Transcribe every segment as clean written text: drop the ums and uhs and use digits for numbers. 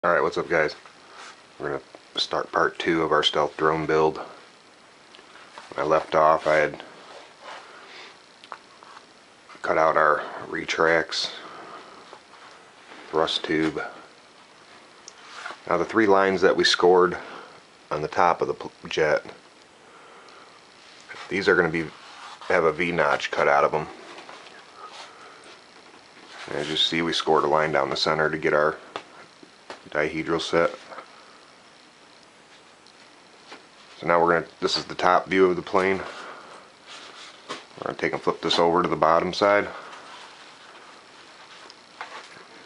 Alright, what's up guys? We're going to start part 2 of our stealth drone build. When I left off, I had cut out our retracts, thrust tube. Now the 3 lines that we scored on the top of the jet, these are going to have a V-notch cut out of them. And as you see, we scored a line down the center to get our dihedral set. So now this is the top view of the plane. We're going to take and flip this over to the bottom side.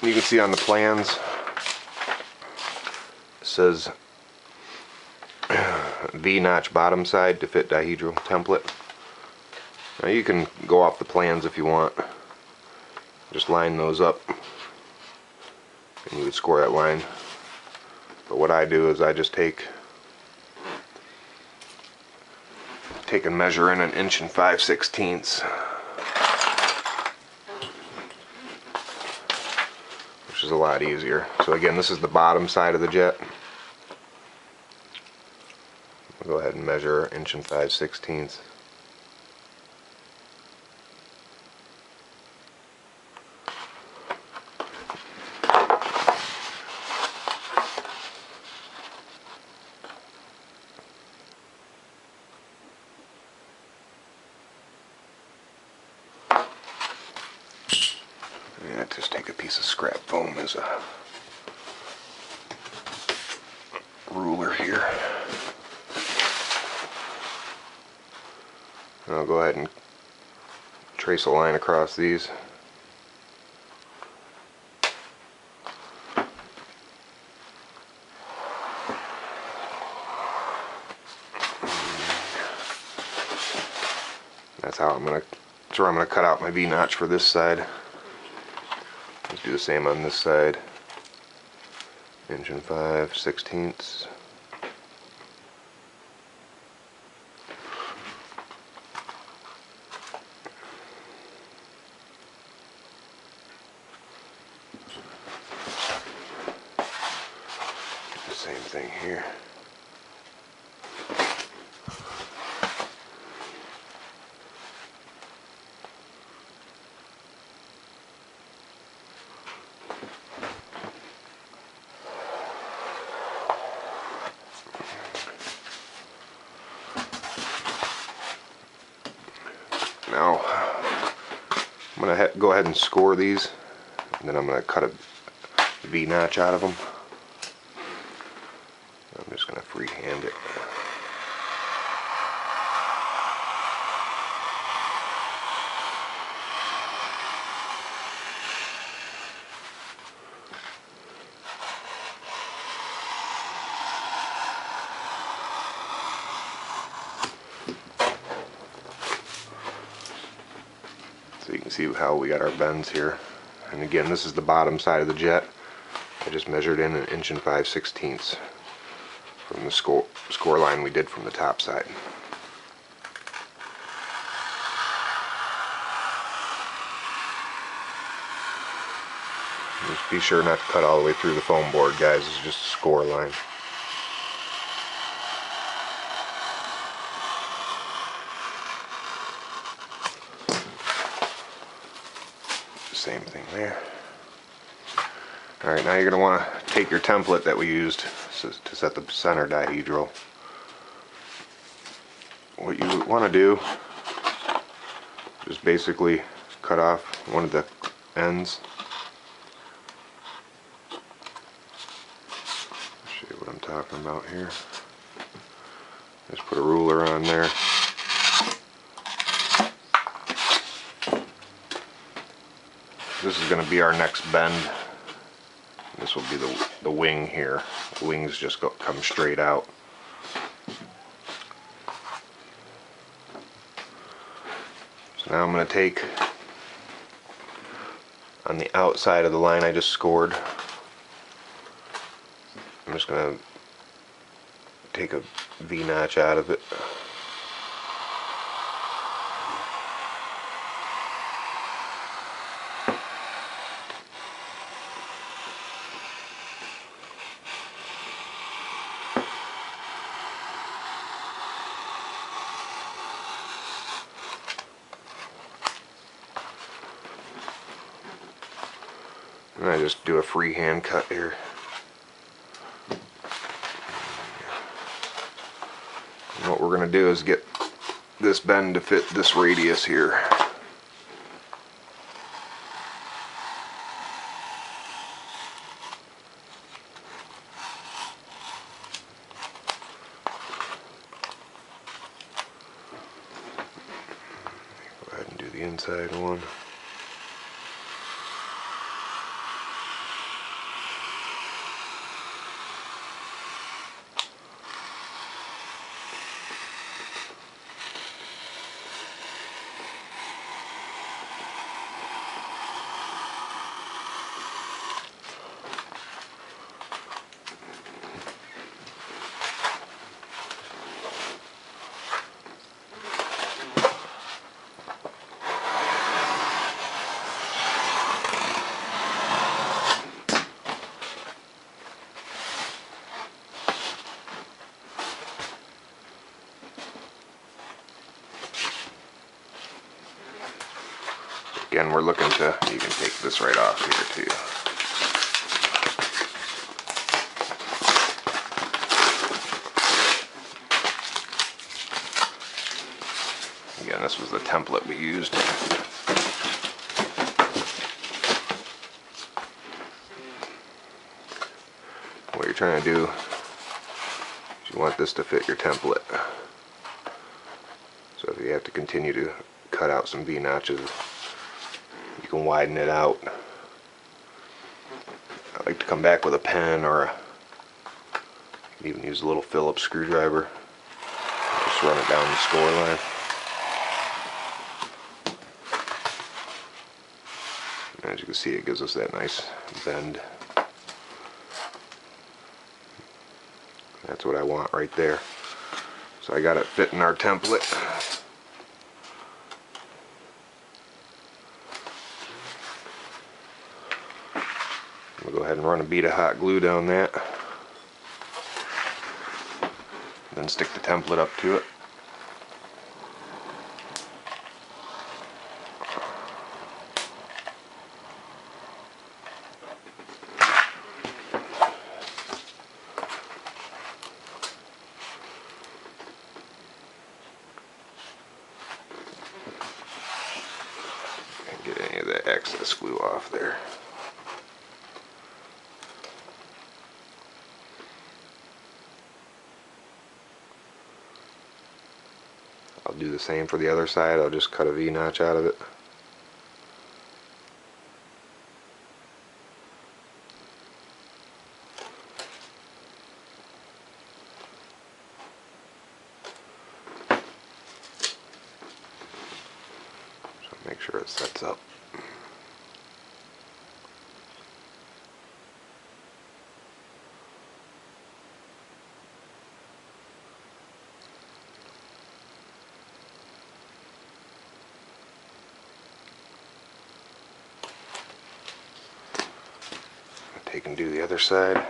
You can see on the plans, it says V-notch bottom side to fit dihedral template. Now you can go off the plans if you want. Just line those up and you would score that line. But what I do is I just take and measure in 1 5/16 inches, which is a lot easier. So again, this is the bottom side of the jet. I'll go ahead and measure 1 5/16 inches. Yeah, just take a piece of scrap foam as a ruler here. And I'll go ahead and trace a line across these. That's where I'm gonna cut out my V-notch for this side. Let's do the same on this side. 1 5/16 inches. Same thing here. Now I'm going to go ahead and score these, and then I'm going to cut a V-notch out of them. I'm just going to freehand it. So you can see how we got our bends here. And again, this is the bottom side of the jet. I just measured in 1 5/16 inches from the score line we did from the top side. Just be sure not to cut all the way through the foam board, guys. It's just a score line. Same thing there. Alright, now you're going to want to take your template that we used to set the center dihedral. What you want to do is basically cut off one of the ends. Show you what I'm talking about here. Just put a ruler on there. This is going to be our next bend. This will be the wing here. The wings just come straight out. So now I'm going to take on the outside of the line I just scored. I'm just going to take a V-notch out of it. And I just do a free hand cut here. And what we're going to do is get this bend to fit this radius here. Go ahead and do the inside one. Again, we're looking to, you can take this right off here too. Again, this was the template we used. What you're trying to do is you want this to fit your template. So if you have to continue to cut out some V-notches, you can widen it out. I like to come back with a pen, or you can even use a little Phillips screwdriver. Just run it down the score line. As you can see, it gives us that nice bend. That's what I want right there. So I got it fitting our template. We'll go ahead and run a bead of hot glue down that. Then stick the template up to it. Get any of that excess glue off there. I'll do the same for the other side. I'll just cut a V-notch out of it. So make sure it sets up. Take and do the other side.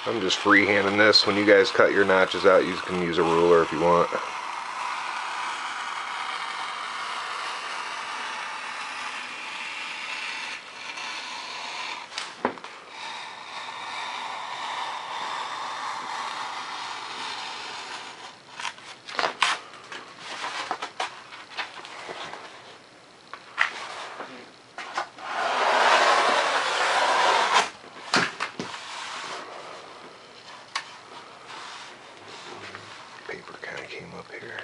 I'm just freehanding this. When you guys cut your notches out, you can use a ruler if you want. Came up here.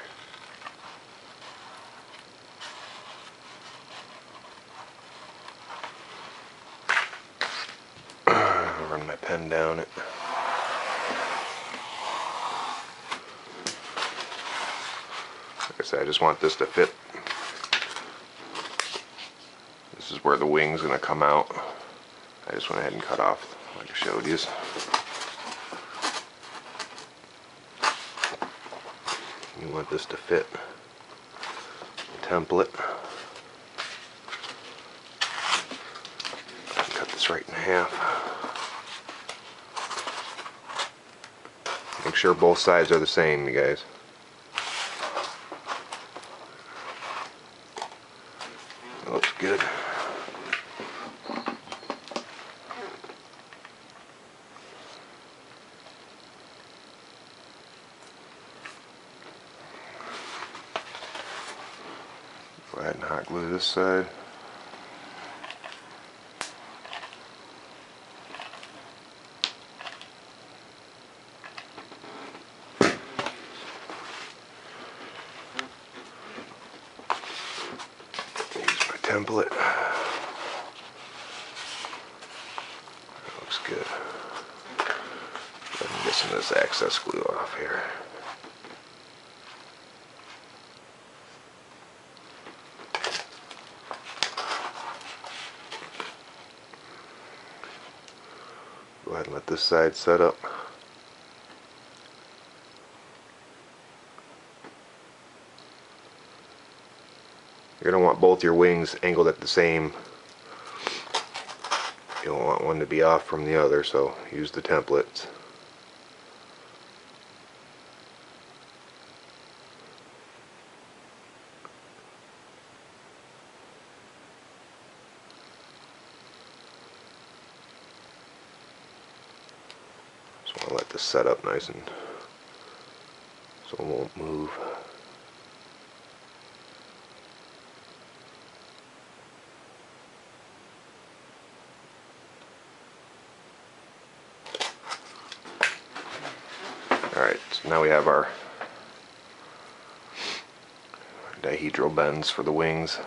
I'll run my pen down it. Like I said, I just want this to fit this is where the wing's going to come out. I just went ahead and cut off like I showed you. You want this to fit the template. Cut this right in half. Make sure both sides are the same, you guys. That looks good. Go ahead and hot glue this side. Template. That looks good. I'm get some of this excess glue off here. Go ahead and let this side set up. You're going to want both your wings angled at the same. You don't want one to be off from the other, so use the templates. Just want to let this set up nice and so it won't move. Alright, so now we have our dihedral bends for the wings.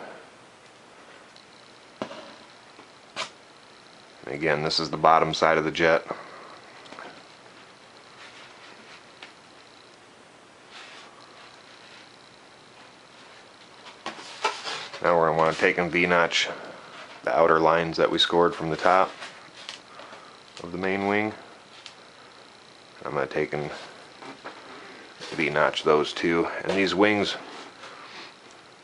And again, this is the bottom side of the jet. Now we're going to want to take and V-notch the outer lines that we scored from the top of the main wing. I'm going to take and V-notch those two. And these wings,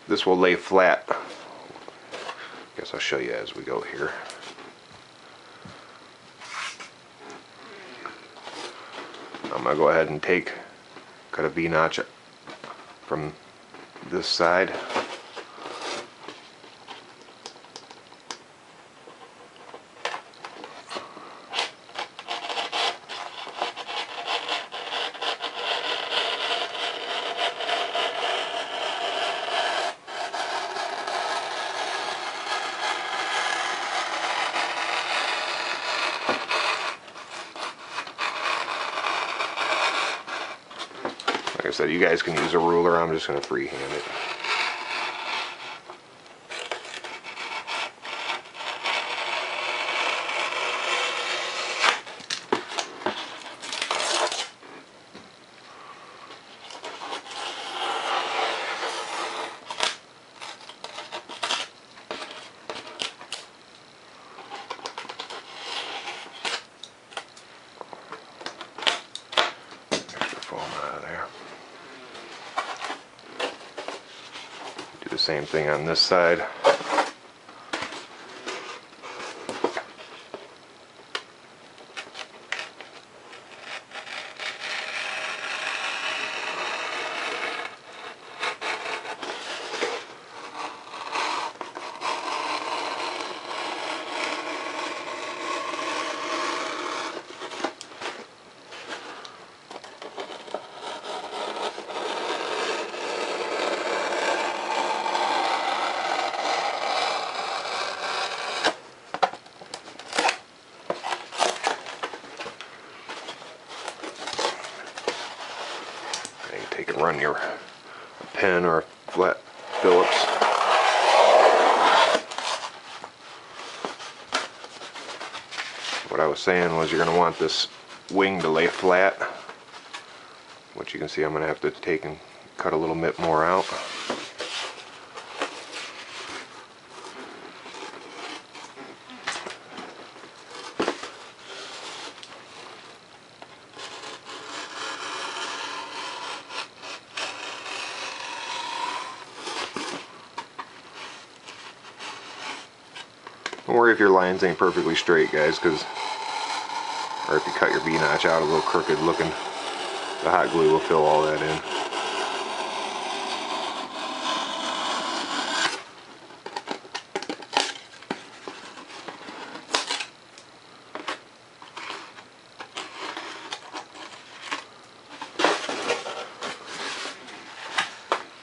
this will lay flat. I guess I'll show you as we go here. I'm going to go ahead and cut a V-notch from this side. Like I said, you guys can use a ruler. I'm just going to freehand it. Do the same thing on this side. You can run your pen or a flat Phillips. What I was saying was you're going to want this wing to lay flat, which you can see I'm going to have to take and cut a little bit more out. Don't worry if your lines ain't perfectly straight, guys, or if you cut your V-notch out a little crooked looking, the hot glue will fill all that in.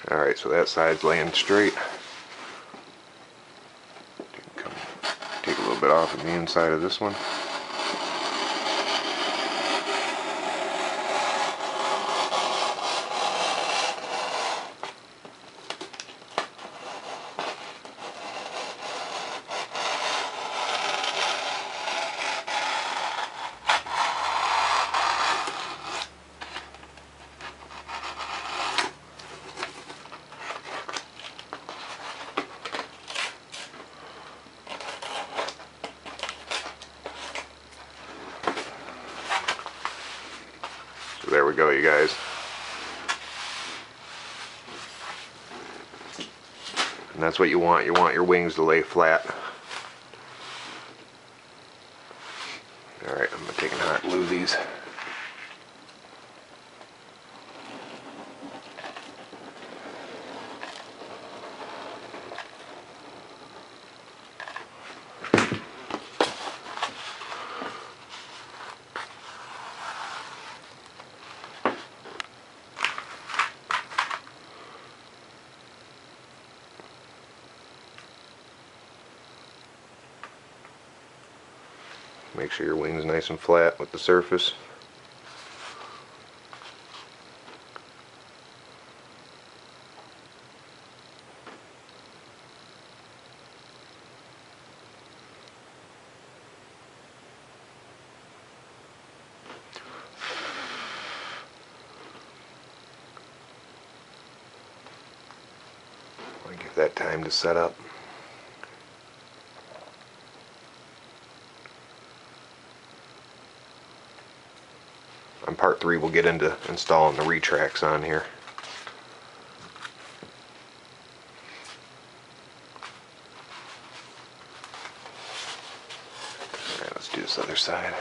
Alright, so that side's laying straight. Take a little bit off of the inside of this one. So there we go, you guys. And that's what you want. You want your wings to lay flat. Alright, I'm going to take and hot glue these. Make sure your wing's nice and flat with the surface. Give that time to set up. On part 3 we'll get into installing the retracts on here. Alright, let's do this other side.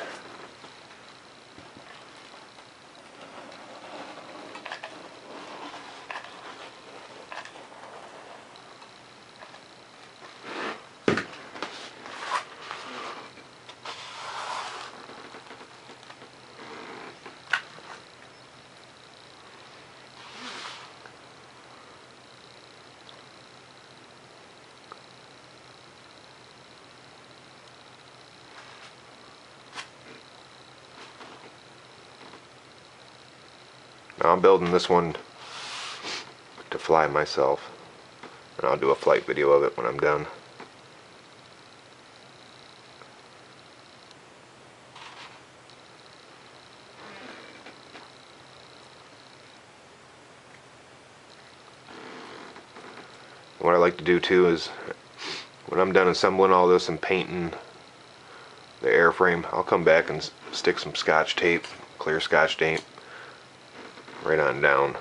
Now I'm building this one to fly myself, and I'll do a flight video of it when I'm done. What I like to do too is, when I'm done assembling all this and painting the airframe, I'll come back and stick some scotch tape, clear scotch tape, right on down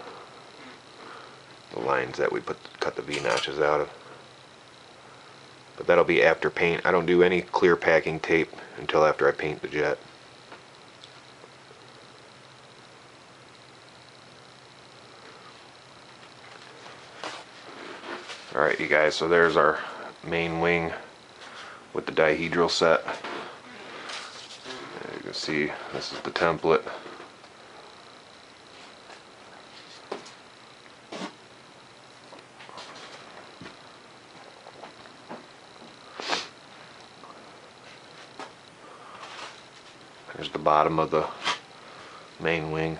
the lines that we cut the V-notches out of. But that'll be after paint. I don't do any clear packing tape until after I paint the jet. Alright you guys, so there's our main wing with the dihedral set. As you can see, this is the template. There's the bottom of the main wing.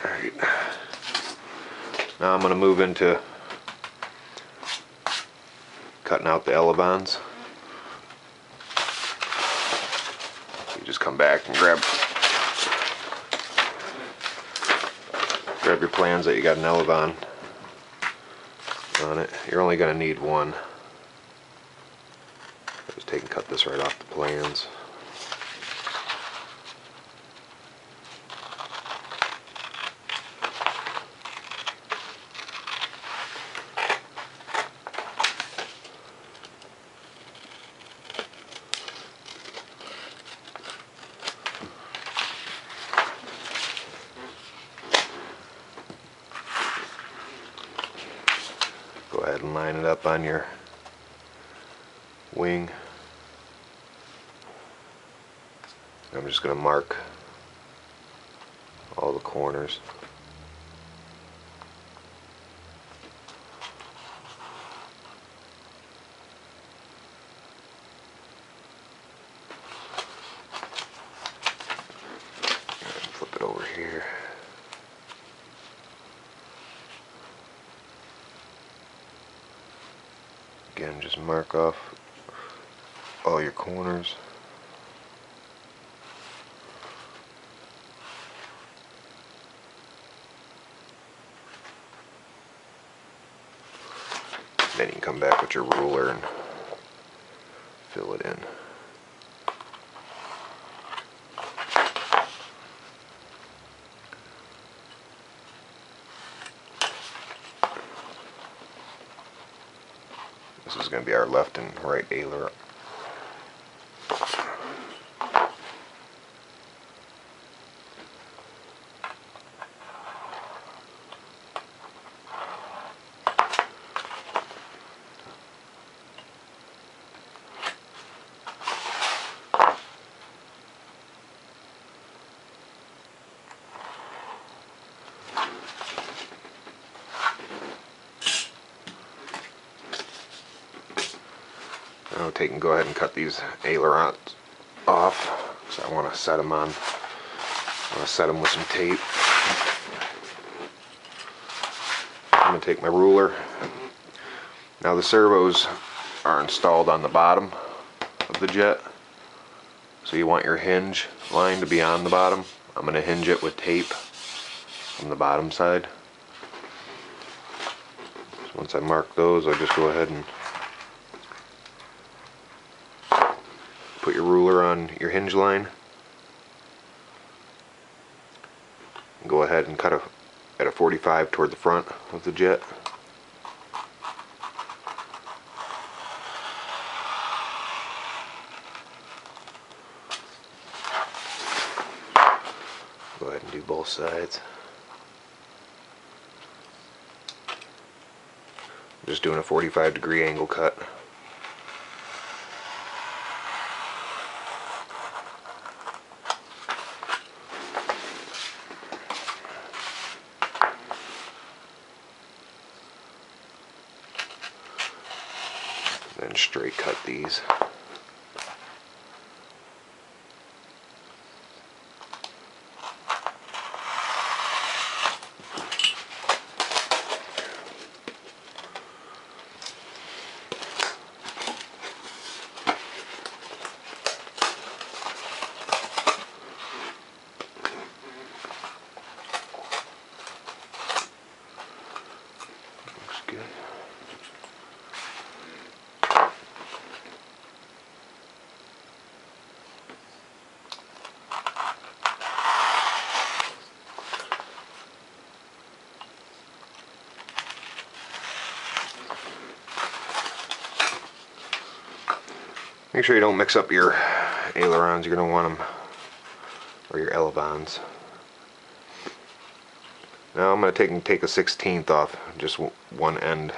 Alright. Now I'm going to move into cutting out the elevons. Just come back and grab your plans that you got an elevon on it. You're only going to need one. There's and cut this right off the plans. Go ahead and line it up on your wing. I'm just going to mark all the corners. And flip it over here. Again, just mark off all your corners. Then you can come back with your ruler and fill it in. This is going to be our left and right aileron. Now take and go ahead and cut these ailerons off because I want to set them on. I want to set them with some tape. I'm going to take my ruler. Now the servos are installed on the bottom of the jet, so you want your hinge line to be on the bottom. I'm going to hinge it with tape from the bottom side. So once I mark those, I just go ahead and put your ruler on your hinge line. And go ahead and cut at a 45 toward the front of the jet. Go ahead and do both sides. I'm just doing a 45-degree angle cut. Then straight cut these. Looks good. Make sure you don't mix up your ailerons. You're going to want them, or your elevons. Now I'm going to take a 16th off, just one end,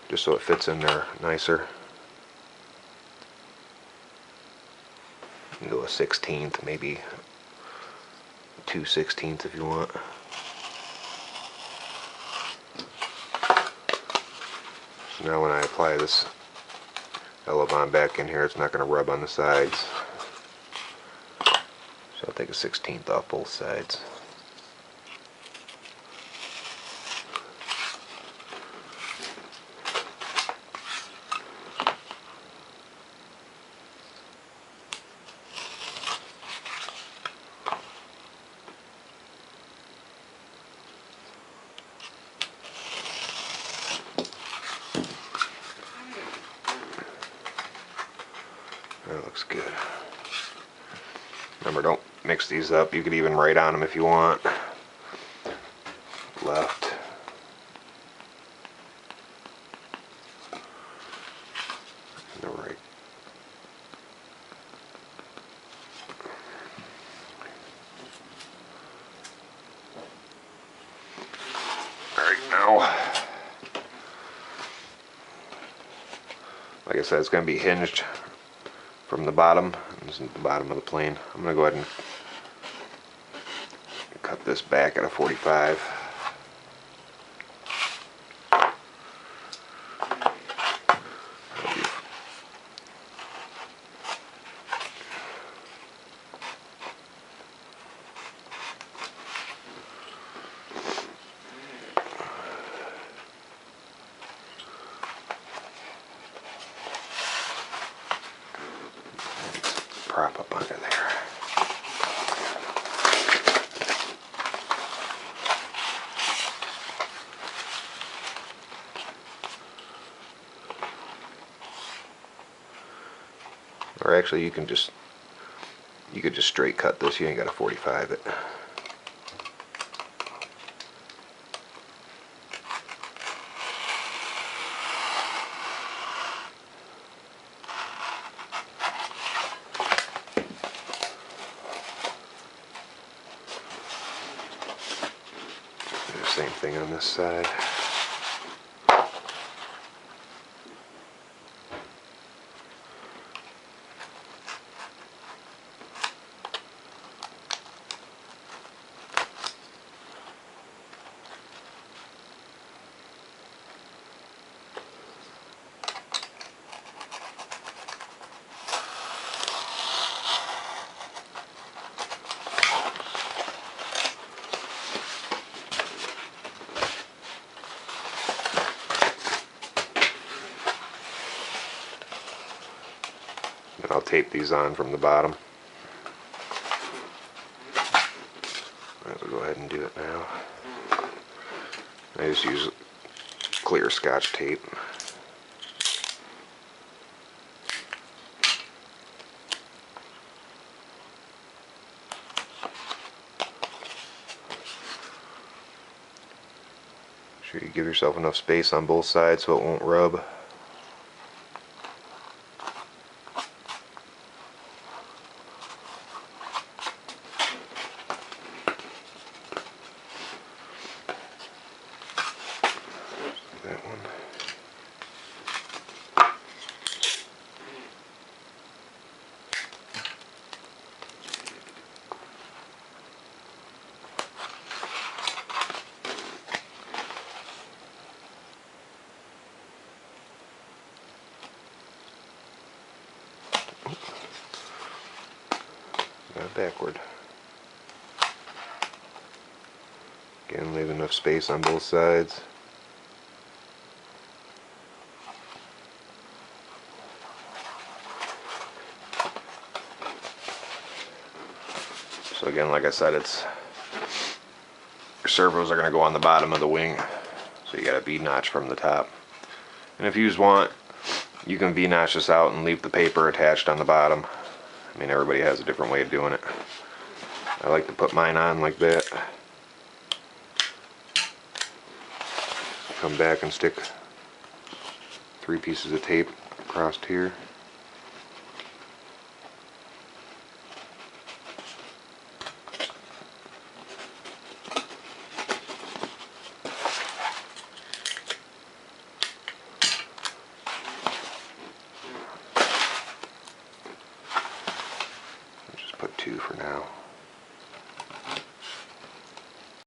just so it fits in there nicer. You can go a 16th, maybe 2/16 if you want. So now when I apply this elevon back in here, it's not going to rub on the sides. So I'll take a 16th off both sides. That looks good. Remember, don't mix these up. You could even write on them if you want. Left. The right. Alright, now, like I said, it's going to be hinged from the bottom. This is the bottom of the plane. I'm going to go ahead and cut this back at a 45. Prop up under there. Or actually, you could just straight cut this. You ain't got to 45 it. Same thing on this side. And I'll tape these on from the bottom. Might as well go ahead and do it now. I just use clear Scotch tape. Make sure you give yourself enough space on both sides so it won't rub. That one. Got backward. Again, leave enough space on both sides. So again, like I said, your servos are going to go on the bottom of the wing, so you got a V-notch from the top. And if you just want, you can V-notch this out and leave the paper attached on the bottom. I mean, everybody has a different way of doing it. I like to put mine on like that. Come back and stick 3 pieces of tape across here.